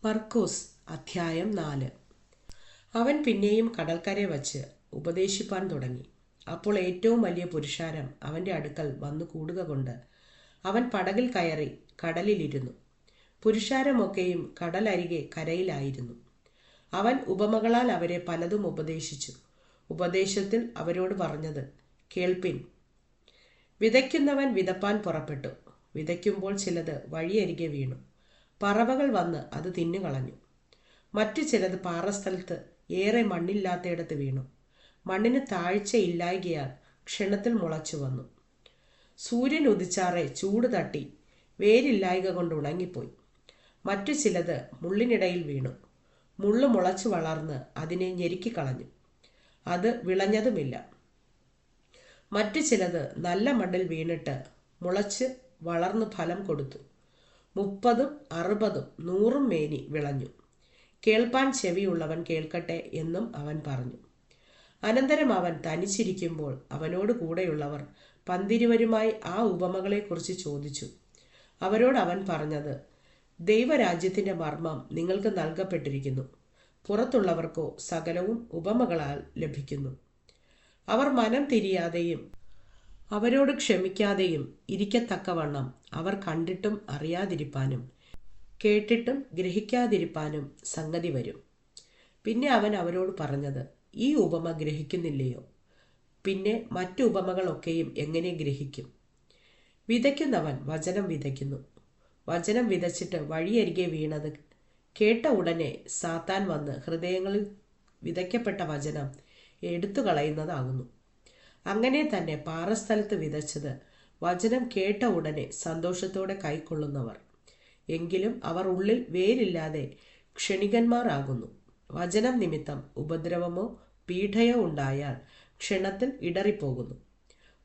മർക്കോസ് അധ്യായം 4. അവൻ പിന്നെയും കടൽക്കരെ വച്ച് ഉപദേശിപ്പാൻ തുടങ്ങി. അപ്പോൾ ഏറ്റവും വലിയ പുരുഷാരം അവൻ്റെ അടുക്കൽ വന്നു കൂടുക കൊണ്ട് അവൻ പടകിൽ കയറി കടലിലിരുന്നു. പുരുഷാരമൊക്കെയും കടലരികെ കരയിലായിരുന്നു. അവൻ ഉപമകളാൽ അവരെ പലതും ഉപദേശിച്ചു. ഉപദേശത്തിൽ അവരോട് പറഞ്ഞത് കേൾപ്പിൻ. വിതയ്ക്കുന്നവൻ വിതപ്പാൻ പുറപ്പെട്ടു. വിതയ്ക്കുമ്പോൾ ചിലത് വഴിയരികെ വീണു. പറവകൾ വന്ന് അത് തിന്നുകളഞ്ഞു. മറ്റു ചിലത് പാറസ്ഥലത്ത് ഏറെ മണ്ണില്ലാത്തയിടത്ത് വീണു. മണ്ണിന് താഴ്ചയില്ലായ്കയാൽ ക്ഷണത്തിൽ മുളച്ചു വന്നു. സൂര്യൻ ഉദിച്ചാറെ ചൂട് തട്ടി വേരില്ലായ്ക കൊണ്ട് ഉണങ്ങിപ്പോയി. മറ്റു ചിലത് മുള്ളിനിടയിൽ വീണു. മുള്ളു മുളച്ചു വളർന്ന് അതിനെ ഞെരുക്കിക്കളഞ്ഞു. അത് വിളഞ്ഞതുമില്ല. മറ്റു ചിലത് നല്ല മണ്ണിൽ വീണിട്ട് മുളച്ച് വളർന്നു ഫലം കൊടുത്തു. 30, 60, 100 മേനി വിളഞ്ഞു. കേൾപ്പാൻ ചെവിയുള്ളവൻ കേൾക്കട്ടെ എന്നും അവൻ പറഞ്ഞു. അനന്തരം അവൻ തനിച്ചിരിക്കുമ്പോൾ അവനോട് കൂടെയുള്ളവർ പന്തിരുവരുമായി ആ ഉപമകളെക്കുറിച്ച് ചോദിച്ചു. അവരോട് അവൻ പറഞ്ഞത്, ദൈവരാജ്യത്തിൻ്റെ മർമ്മം നിങ്ങൾക്ക് നൽകപ്പെട്ടിരിക്കുന്നു. പുറത്തുള്ളവർക്കോ സകലവും ഉപമകളാൽ ലഭിക്കുന്നു. അവർ മനം തിരിയാതെയും അവരോട് ക്ഷമിക്കാതെയും ഇരിക്കത്തക്കവണ്ണം അവർ കണ്ടിട്ടും അറിയാതിരിപ്പാനും കേട്ടിട്ടും ഗ്രഹിക്കാതിരിപ്പാനും സംഗതി വരും. പിന്നെ അവൻ അവരോട് പറഞ്ഞത്, ഈ ഉപമ ഗ്രഹിക്കുന്നില്ലയോ? പിന്നെ മറ്റു ഉപമകളൊക്കെയും എങ്ങനെ ഗ്രഹിക്കും? വിതയ്ക്കുന്നവൻ വചനം വിതയ്ക്കുന്നു. വചനം വിതച്ചിട്ട് വഴിയരികെ വീണത് കേട്ട ഉടനെ സാത്താൻ വന്ന് ഹൃദയങ്ങളിൽ വിതയ്ക്കപ്പെട്ട വചനം എടുത്തു കളയുന്നതാകുന്നു. അങ്ങനെ തന്നെ പാറസ്ഥലത്ത് വിതച്ചത് വചനം കേട്ട ഉടനെ സന്തോഷത്തോടെ കൈക്കൊള്ളുന്നവർ. എങ്കിലും അവർ ഉള്ളിൽ വേരില്ലാതെ ക്ഷണികന്മാർ ആകുന്നു. വചനം നിമിത്തം ഉപദ്രവമോ പീഡയോ ഉണ്ടായാൽ ക്ഷണത്തിൽ ഇടറിപ്പോകുന്നു.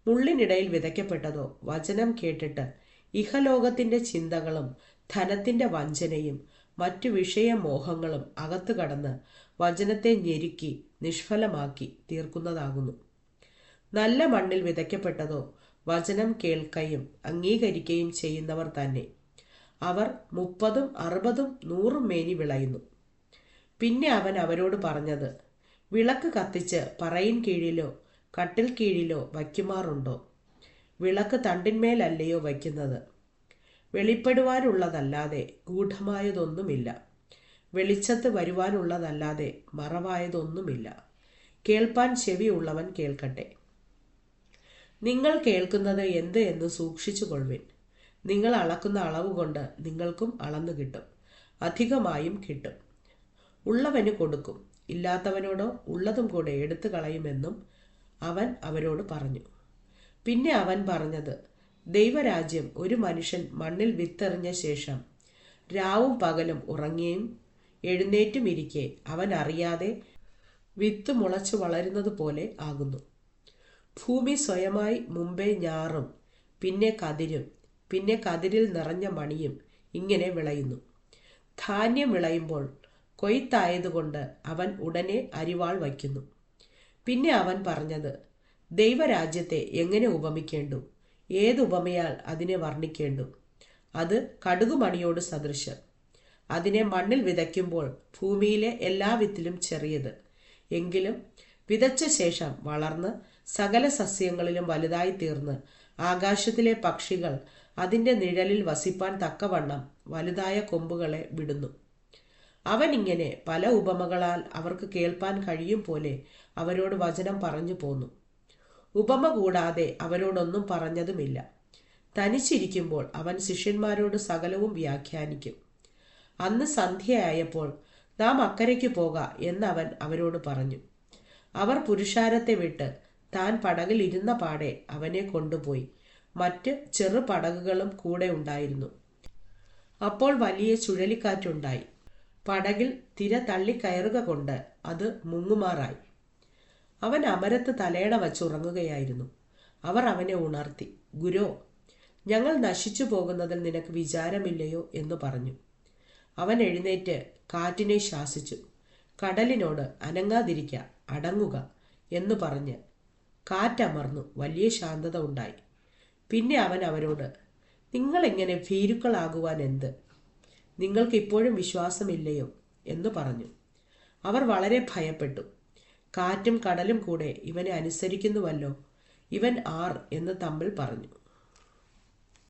മുള്ളിനിടയിൽ വിതയ്ക്കപ്പെട്ടതോ വചനം കേട്ടിട്ട് ഇഹലോകത്തിൻ്റെ ചിന്തകളും ധനത്തിൻ്റെ വഞ്ചനയും മറ്റു വിഷയമോഹങ്ങളും അകത്തു കടന്ന് വചനത്തെ ഞെരുക്കി നിഷ്ഫലമാക്കി തീർക്കുന്നതാകുന്നു. നല്ല മണ്ണിൽ വിതയ്ക്കപ്പെട്ടതോ വചനം കേൾക്കുകയും അംഗീകരിക്കുകയും ചെയ്യുന്നവർ തന്നെ. അവർ 30, 60, 100 മേനി വിളയുന്നു. പിന്നെ അവൻ അവരോട് പറഞ്ഞത്, വിളക്ക് കത്തിച്ച് പറയിൻ കീഴിലോ കട്ടിൽ കീഴിലോ വയ്ക്കുമാറുണ്ടോ? വിളക്ക് തണ്ടിന്മേലല്ലയോ വയ്ക്കുന്നത്? വെളിപ്പെടുവാനുള്ളതല്ലാതെ ഗൂഢമായതൊന്നുമില്ല. വെളിച്ചത്ത് വരുവാനുള്ളതല്ലാതെ മറവായതൊന്നുമില്ല. കേൾപ്പാൻ ചെവിയുള്ളവൻ കേൾക്കട്ടെ. നിങ്ങൾ കേൾക്കുന്നത് എന്ത് എന്ന് സൂക്ഷിച്ചു കൊള്ളുവിൻ. നിങ്ങൾ അളക്കുന്ന അളവ് കൊണ്ട് നിങ്ങൾക്കും അളന്നു കിട്ടും, അധികമായും കിട്ടും. ഉള്ളവന് കൊടുക്കും, ഇല്ലാത്തവനോടോ ഉള്ളതും കൂടെ എടുത്തു കളയുമെന്നും അവൻ അവരോട് പറഞ്ഞു. പിന്നെ അവൻ പറഞ്ഞത്, ദൈവരാജ്യം ഒരു മനുഷ്യൻ മണ്ണിൽ വിത്തെറിഞ്ഞ ശേഷം രാവും പകലും ഉറങ്ങിയും എഴുന്നേറ്റും ഇരിക്കെ അവൻ അറിയാതെ വിത്ത് മുളച്ചു വളരുന്നത് പോലെ ആകുന്നു. ഭൂമി സ്വയമായി മുമ്പേ ഞാറും പിന്നെ കതിരും പിന്നെ കതിരിൽ നിറഞ്ഞ മണിയും ഇങ്ങനെ വിളയുന്നു. ധാന്യം വിളയുമ്പോൾ കൊയ്ത്തായതുകൊണ്ട് അവൻ ഉടനെ അരിവാൾ വയ്ക്കുന്നു. പിന്നെ അവൻ പറഞ്ഞത്, ദൈവരാജ്യത്തെ എങ്ങനെ ഉപമിക്കേണ്ടു? ഏതുപമയാൽ അതിനെ വർണ്ണിക്കേണ്ടു? അത് കടുകുമണിയോട് സദൃശം. അതിനെ മണ്ണിൽ വിതയ്ക്കുമ്പോൾ ഭൂമിയിലെ എല്ലാ വിത്തിലും ചെറിയത്, എങ്കിലും വിതച്ച ശേഷം വളർന്ന് സകല സസ്യങ്ങളിലും വലുതായി തീർന്ന് ആകാശത്തിലെ പക്ഷികൾ അതിൻ്റെ നിഴലിൽ വസിപ്പാൻ തക്കവണ്ണം വലുതായ കൊമ്പുകളെ വിടുന്നു. അവൻ ഇങ്ങനെ പല ഉപമകളാൽ അവർക്ക് കേൾപ്പാൻ കഴിയും പോലെ അവരോട് വചനം പറഞ്ഞു പോന്നു. ഉപമ കൂടാതെ അവരോടൊന്നും പറഞ്ഞതുമില്ല. തനിച്ചിരിക്കുമ്പോൾ അവൻ ശിഷ്യന്മാരോട് സകലവും വ്യാഖ്യാനിക്കും. അന്ന് സന്ധ്യയായപ്പോൾ നാം അക്കരയ്ക്ക് പോക എന്നവൻ അവരോട് പറഞ്ഞു. അവർ പുരുഷാരത്തെ വിട്ട് താൻ പടകിൽ ഇരുന്ന പാടെ അവനെ കൊണ്ടുപോയി. മറ്റ് ചെറു പടകുകളും കൂടെ ഉണ്ടായിരുന്നു. അപ്പോൾ വലിയ ചുഴലിക്കാറ്റുണ്ടായി. പടകിൽ തിര തള്ളിക്കയറുക കൊണ്ട് അത് മുങ്ങുമാറായി. അവൻ അമരത്ത് തലയണ വച്ചുറങ്ങുകയായിരുന്നു. അവർ അവനെ ഉണർത്തി, ഗുരോ, ഞങ്ങൾ നശിച്ചു പോകുന്നതിൽ നിനക്ക് വിചാരമില്ലയോ എന്ന് പറഞ്ഞു. അവൻ എഴുന്നേറ്റ് കാറ്റിനെ ശാസിച്ചു, കടലിനോട് അനങ്ങാതിരിക്ക, അടങ്ങുക എന്ന് പറഞ്ഞ് കാറ്റമർന്നു വലിയ ശാന്തത ഉണ്ടായി. പിന്നെ അവൻ അവരോട്, നിങ്ങളെങ്ങനെ ഭീരുക്കളാകുവാൻ എന്ത്? നിങ്ങൾക്ക് ഇപ്പോഴും വിശ്വാസമില്ലയോ എന്ന് പറഞ്ഞു. അവർ വളരെ ഭയപ്പെട്ടു. കാറ്റും കടലും കൂടെ ഇവനെ അനുസരിക്കുന്നുവല്ലോ, ഇവൻ ആർ എന്ന് തമ്മിൽ പറഞ്ഞു.